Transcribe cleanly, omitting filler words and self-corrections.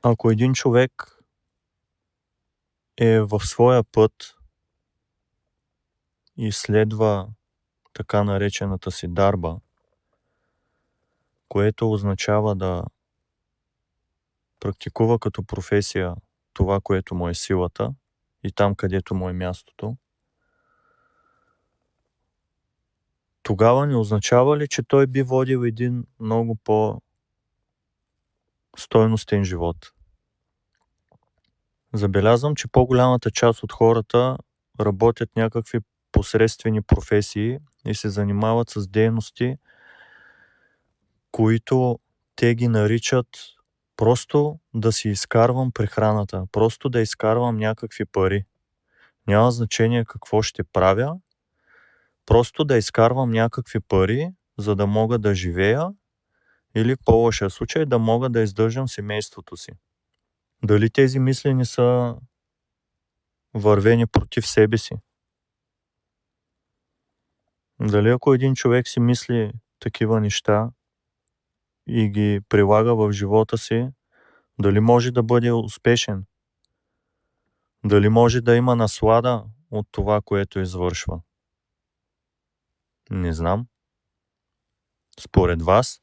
Ако един човек е в своя път и следва така наречената си дарба, което означава да практикува като професия това, което му е силата и там, където му е мястото, тогава не означава ли, че той би водил един много по-стойностен живот? Забелязвам, че по-голямата част от хората работят някакви посредствени професии и се занимават с дейности, които те ги наричат просто да си изкарвам прехраната, просто да изкарвам някакви пари. Няма значение какво ще правя, просто да изкарвам някакви пари, за да мога да живея или в по-лошия случай да мога да издържам семейството си. Дали тези мисли не са вървени против себе си? Дали ако един човек си мисли такива неща и ги прилага в живота си, дали може да бъде успешен? Дали може да има наслада от това, което извършва? Не знам. Според вас?